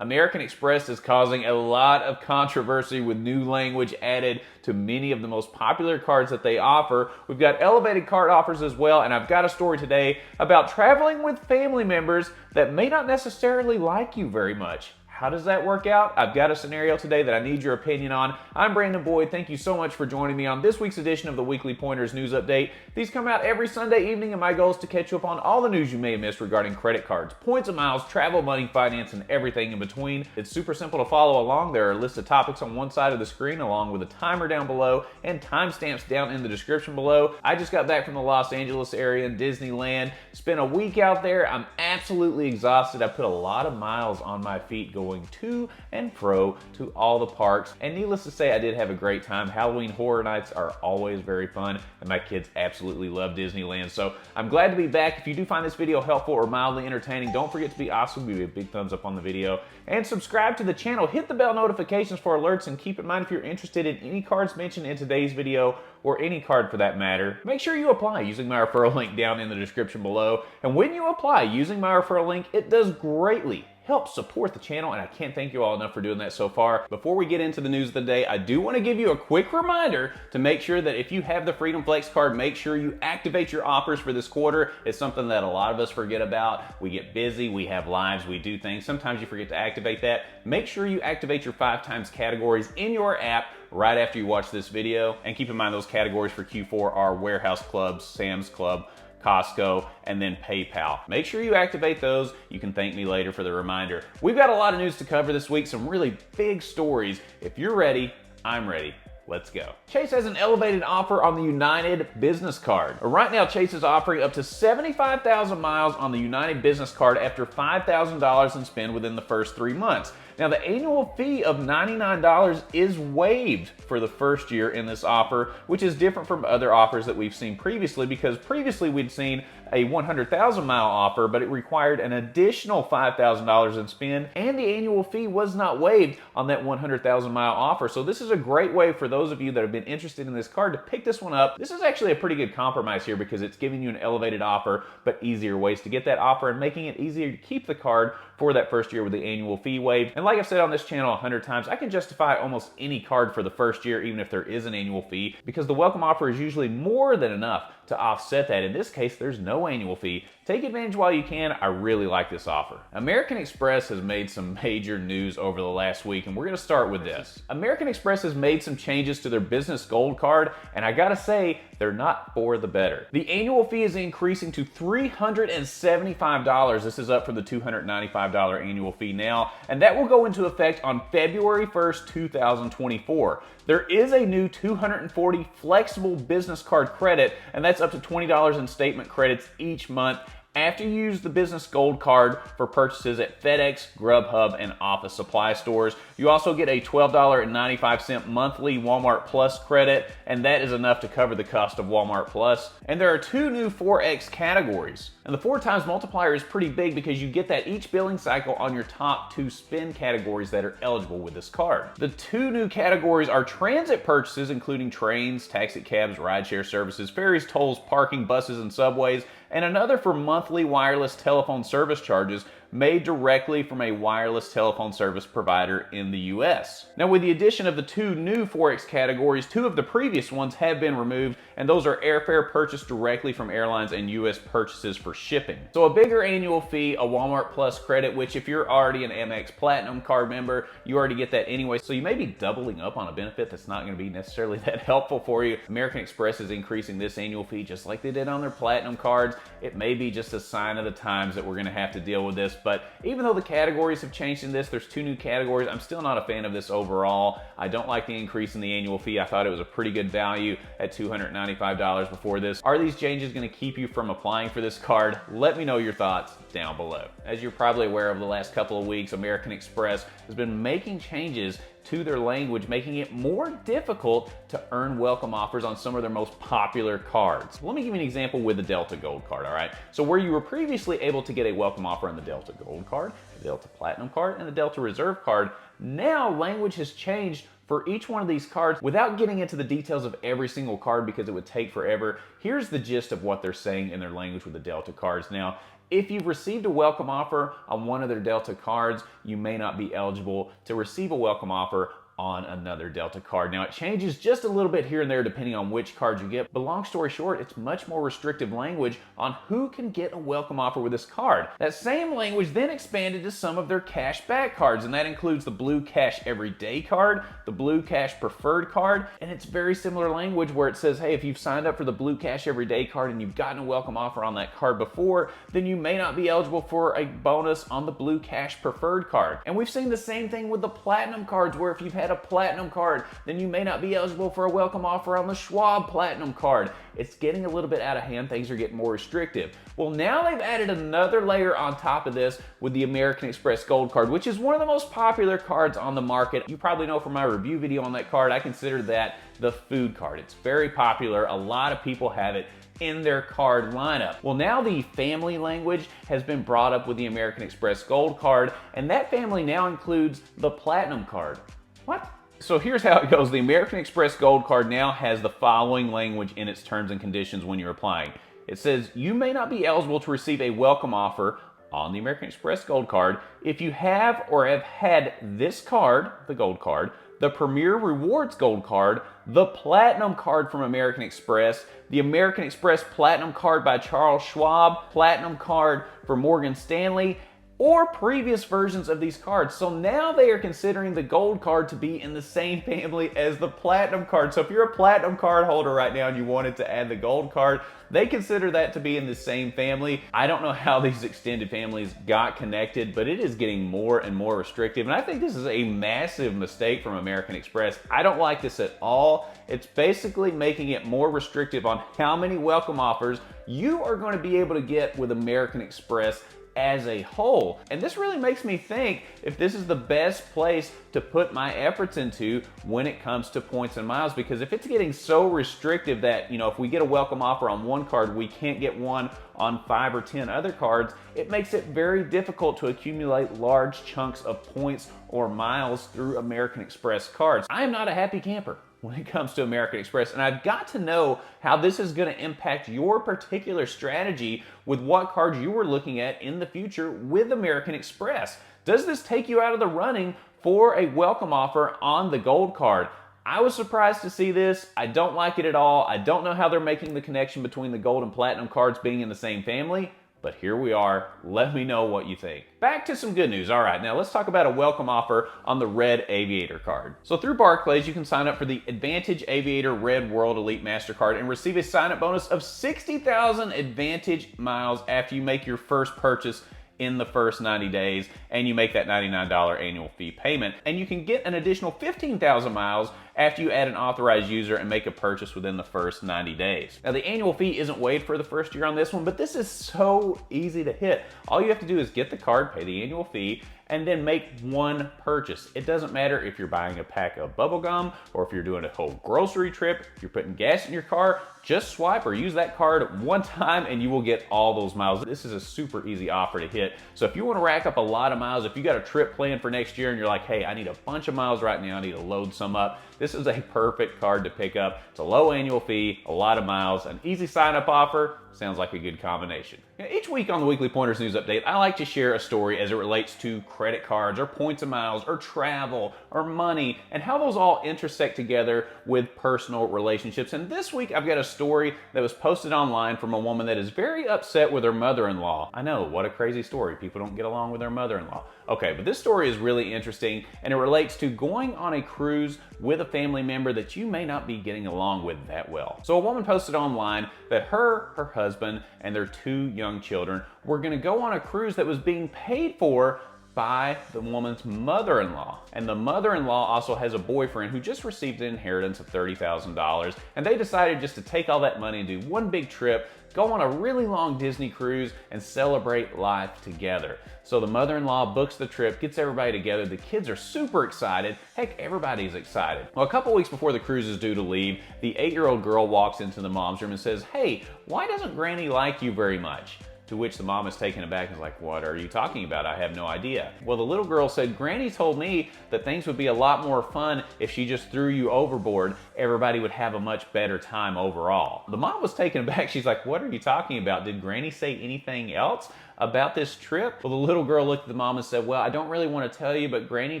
American Express is causing a lot of controversy with new language added to many of the most popular cards that they offer. We've got elevated card offers as well, and I've got a story today about traveling with family members that may not necessarily like you very much. How does that work out? I've got a scenario today that I need your opinion on. I'm Brandon Boyd. Thank you so much for joining me on this week's edition of the Weekly Pointers News Update. These come out every Sunday evening, and my goal is to catch you up on all the news you may have missed regarding credit cards, points and miles, travel, money, finance, and everything in between. It's super simple to follow along. There are a list of topics on one side of the screen along with a timer down below and timestamps down in the description below. I just got back from the Los Angeles area in Disneyland. Spent a week out there. I'm absolutely exhausted. I put a lot of miles on my feet going to and fro to all the parks, and needless to say, I did have a great time. Halloween Horror Nights are always very fun, and my kids absolutely love Disneyland, so I'm glad to be back. If you do find this video helpful or mildly entertaining, don't forget to be awesome. Give me a big thumbs up on the video and subscribe to the channel. Hit the bell notifications for alerts, and keep in mind, if you're interested in any cards mentioned in today's video, or any card for that matter, make sure you apply using my referral link down in the description below. And when you apply using my referral link, it does greatly help support the channel, and I can't thank you all enough for doing that so far. Before we get into the news of the day, I do want to give you a quick reminder to make sure that if you have the Freedom Flex card, make sure you activate your offers for this quarter. It's something that a lot of us forget about. We get busy, we have lives, we do things. Sometimes you forget to activate that. Make sure you activate your 5x categories in your app right after you watch this video. And keep in mind, those categories for Q4 are warehouse clubs, Sam's Club, Costco, and then PayPal. Make sure you activate those. You can thank me later for the reminder. We've got a lot of news to cover this week, some really big stories. If you're ready, I'm ready. Let's go. Chase has an elevated offer on the United Business Card. Right now, Chase is offering up to 75,000 miles on the United Business Card after $5,000 in spend within the first 3 months. Now, the annual fee of $99 is waived for the first year in this offer, which is different from other offers that we've seen previously, because previously we'd seen a 100,000 mile offer, but it required an additional $5,000 in spend, and the annual fee was not waived on that 100,000 mile offer. So this is a great way for those of you that have been interested in this card to pick this one up. This is actually a pretty good compromise here, because it's giving you an elevated offer, but easier ways to get that offer, and making it easier to keep the card for that first year with the annual fee waived. And like I've said on this channel 100 times, I can justify almost any card for the first year, even if there is an annual fee, because the welcome offer is usually more than enough to offset that. In this case, there's no annual fee. Take advantage while you can. I really like this offer. American Express has made some major news over the last week, and we're gonna start with this. American Express has made some changes to their Business Gold Card, and I gotta say, they're not for the better. The annual fee is increasing to $375. This is up from the $295 annual fee now, and that will go into effect on February 1st, 2024. There is a new 240 flexible business card credit, and that's up to $20 in statement credits each month after you use the Business Gold Card for purchases at FedEx, Grubhub, and office supply stores. You also get a $12.95 monthly Walmart Plus credit, and that is enough to cover the cost of Walmart Plus. And there are 2 new 4X categories. And the 4 times multiplier is pretty big, because you get that each billing cycle on your top 2 spend categories that are eligible with this card. The 2 new categories are transit purchases, including trains, taxi cabs, rideshare services, ferries, tolls, parking, buses, and subways, and another for monthly wireless telephone service charges made directly from a wireless telephone service provider in the US. Now, with the addition of the 2 new 4X categories, 2 of the previous ones have been removed, and those are airfare purchased directly from airlines and US purchases for shipping. So a bigger annual fee, a Walmart Plus credit, which if you're already an Amex Platinum card member, you already get that anyway, so you may be doubling up on a benefit that's not gonna be necessarily that helpful for you. American Express is increasing this annual fee just like they did on their Platinum cards. It may be just a sign of the times that we're gonna have to deal with this, but even though the categories have changed in this, there's 2 new categories, I'm still not a fan of this overall. I don't like the increase in the annual fee. I thought it was a pretty good value at $295 before this. Are these changes gonna keep you from applying for this card? Let me know your thoughts down below. As you're probably aware, over the last couple of weeks, American Express has been making changes to their language, making it more difficult to earn welcome offers on some of their most popular cards. Let me give you an example with the Delta Gold Card, all right? So where you were previously able to get a welcome offer on the Delta Gold Card, the Delta Platinum Card, and the Delta Reserve Card, now language has changed for each one of these cards. Without getting into the details of every single card because it would take forever, here's the gist of what they're saying in their language with the Delta cards. Now, If you've received a welcome offer on one of their Delta cards, you may not be eligible to receive a welcome offer on another Delta card. Now, it changes just a little bit here and there depending on which card you get, but long story short, it's much more restrictive language on who can get a welcome offer with this card. That same language then expanded to some of their cash back cards, and that includes the Blue Cash Everyday card, the Blue Cash Preferred card, and it's very similar language where it says, hey, if you've signed up for the Blue Cash Everyday card and you've gotten a welcome offer on that card before, then you may not be eligible for a bonus on the Blue Cash Preferred card. And we've seen the same thing with the Platinum cards, where if you've had a Platinum card, then you may not be eligible for a welcome offer on the Schwab Platinum card. It's getting a little bit out of hand. Things are getting more restrictive. Well, now they've added another layer on top of this with the American Express Gold card, which is one of the most popular cards on the market. You probably know from my review video on that card, I consider that the food card. It's very popular. A lot of people have it in their card lineup. Well, now the family language has been brought up with the American Express Gold card, and that family now includes the Platinum card. What? So here's how it goes. The American Express Gold card now has the following language in its terms and conditions when you're applying. It says you may not be eligible to receive a welcome offer on the American Express Gold card if you have or have had this card, the Gold card, the Premier Rewards Gold card, the Platinum card from American Express, the American Express Platinum card by Charles Schwab, Platinum card for Morgan Stanley, or previous versions of these cards. So now they are considering the Gold card to be in the same family as the Platinum card. So if you're a Platinum card holder right now and you wanted to add the Gold card, they consider that to be in the same family. I don't know how these extended families got connected, but it is getting more and more restrictive. And I think this is a massive mistake from American Express. I don't like this at all. It's basically making it more restrictive on how many welcome offers you are going to be able to get with American Express as a whole. And this really makes me think if this is the best place to put my efforts into when it comes to points and miles, because if it's getting so restrictive that, you know, if we get a welcome offer on one card, we can't get one on 5 or 10 other cards, it makes it very difficult to accumulate large chunks of points or miles through American Express cards. I am not a happy camper when it comes to American Express, and I've got to know how this is going to impact your particular strategy with what cards you are looking at in the future with American Express. Does this take you out of the running for a welcome offer on the Gold card? I was surprised to see this. I don't like it at all. I don't know how they're making the connection between the Gold and Platinum cards being in the same family, but here we are. Let me know what you think. Back to some good news. All right, now let's talk about a welcome offer on the Red Aviator card. So through Barclays, you can sign up for the Advantage Aviator Red World Elite MasterCard and receive a sign-up bonus of 60,000 Advantage miles after you make your first purchase in the first 90 days, and you make that $99 annual fee payment. And you can get an additional 15,000 miles after you add an authorized user and make a purchase within the first 90 days. Now, the annual fee isn't waived for the first year on this one, but this is so easy to hit. All you have to do is get the card, pay the annual fee, and then make one purchase. It doesn't matter if you're buying a pack of bubble gum or if you're doing a whole grocery trip, if you're putting gas in your car, just swipe or use that card one time and you will get all those miles. This is a super easy offer to hit. So if you want to rack up a lot of miles, if you got a trip planned for next year and you're like, hey, I need a bunch of miles right now, I need to load some up, this is a perfect card to pick up. It's a low annual fee, a lot of miles, an easy sign-up offer. Sounds like a good combination. Now, each week on the Weekly Pointers News Update, I like to share a story as it relates to credit cards or points and miles or travel or money and how those all intersect together with personal relationships. And this week, I've got a story that was posted online from a woman that is very upset with her mother-in-law. I know, what a crazy story. People don't get along with their mother-in-law. Okay, but this story is really interesting and it relates to going on a cruise with a family member that you may not be getting along with that well. So a woman posted online that her husband, and their 2 young children were gonna go on a cruise that was being paid for by the woman's mother-in-law. And the mother-in-law also has a boyfriend who just received an inheritance of $30,000. And they decided just to take all that money and do one big trip, go on a really long Disney cruise, and celebrate life together. So the mother-in-law books the trip, gets everybody together. The kids are super excited. Heck, everybody's excited. Well, a couple weeks before the cruise is due to leave, the 8-year-old girl walks into the mom's room and says, hey, why doesn't Granny like you very much? To which the mom is taken aback and is like, what are you talking about? I have no idea. Well, the little girl said, Granny told me that things would be a lot more fun if she just threw you overboard. Everybody would have a much better time overall. The mom was taken aback. She's like, what are you talking about? Did Granny say anything else about this trip? Well, the little girl looked at the mom and said, well, I don't really want to tell you, but Granny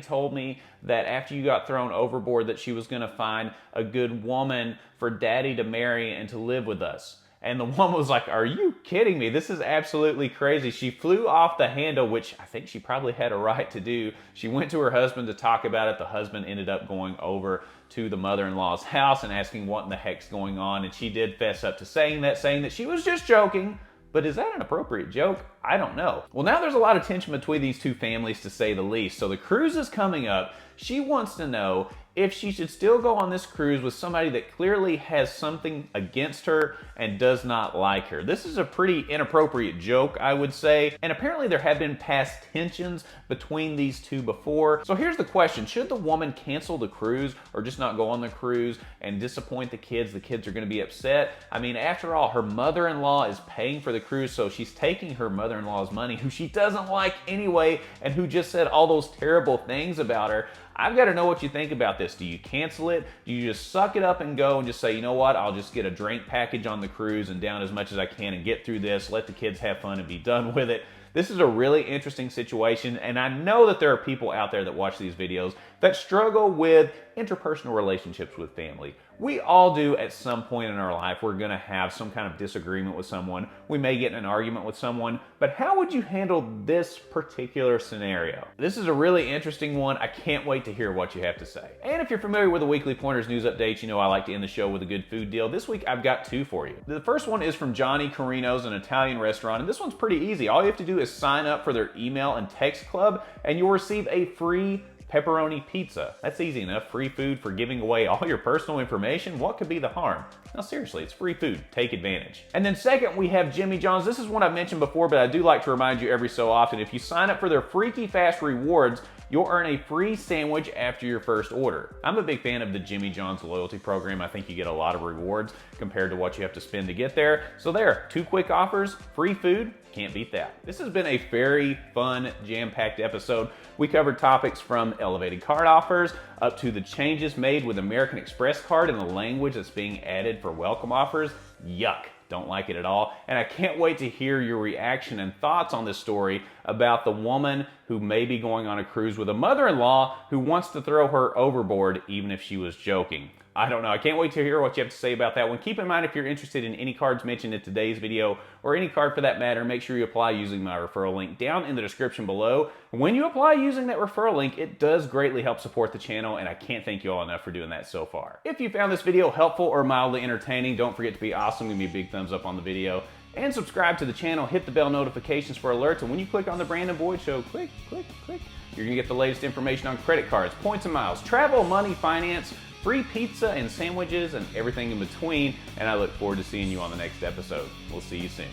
told me that after you got thrown overboard that she was going to find a good woman for Daddy to marry and to live with us. And the woman was like, are you kidding me? This is absolutely crazy. She flew off the handle, which I think she probably had a right to do. She went to her husband to talk about it. The husband ended up going over to the mother-in-law's house and asking what in the heck's going on. And she did fess up to saying that she was just joking. But is that an appropriate joke? I don't know. Well, now there's a lot of tension between these two families, to say the least. So the cruise is coming up. She wants to know if she should still go on this cruise with somebody that clearly has something against her and does not like her. This is a pretty inappropriate joke, I would say. And apparently there have been past tensions between these two before. So here's the question. Should the woman cancel the cruise or just not go on the cruise and disappoint the kids? The kids are going to be upset. I mean, after all, her mother-in-law is paying for the cruise, so she's taking her mother-in-law's money, who she doesn't like anyway, and who just said all those terrible things about her. I've got to know what you think about this. Do you cancel it? Do you just suck it up and go and just say, you know what, I'll just get a drink package on the cruise and down as much as I can and get through this, let the kids have fun and be done with it? This is a really interesting situation, and I know that there are people out there that watch these videos that struggle with interpersonal relationships with family. We all do at some point in our life. We're going to have some kind of disagreement with someone. We may get in an argument with someone, but how would you handle this particular scenario? This is a really interesting one. I can't wait to hear what you have to say. And if you're familiar with the Weekly Pointers news updates, you know I like to end the show with a good food deal. This week I've got two for you. The first one is from Johnny Carino's, an Italian restaurant, and this one's pretty easy. All you have to do is sign up for their email and text club, and you'll receive a free pepperoni pizza. That's easy enough. Free food for giving away all your personal information. What could be the harm? Now seriously, it's free food. Take advantage. And then second, we have Jimmy John's. This is one I've mentioned before, but I do like to remind you every so often. If you sign up for their Freaky Fast rewards, you'll earn a free sandwich after your first order. I'm a big fan of the Jimmy John's loyalty program. I think you get a lot of rewards compared to what you have to spend to get there. So there, two quick offers, free food, can't beat that. This has been a very fun, jam-packed episode. We covered topics from elevated card offers up to the changes made with American Express card and the language that's being added for welcome offers. Yuck. Don't like it at all. And I can't wait to hear your reaction and thoughts on this story about the woman who may be going on a cruise with a mother-in-law who wants to throw her overboard even if she was joking. I don't know. I can't wait to hear what you have to say about that one. Keep in mind, if you're interested in any cards mentioned in today's video, or any card for that matter, make sure you apply using my referral link down in the description below. When you apply using that referral link, it does greatly help support the channel, and I can't thank you all enough for doing that so far. If you found this video helpful or mildly entertaining, don't forget to be awesome. Give me a big thumbs up on the video. And subscribe to the channel, hit the bell notifications for alerts, and when you click on the Brandon Boyd Show, click, click, click, you're gonna get the latest information on credit cards, points and miles, travel, money, finance, free pizza and sandwiches, and everything in between. And I look forward to seeing you on the next episode. We'll see you soon.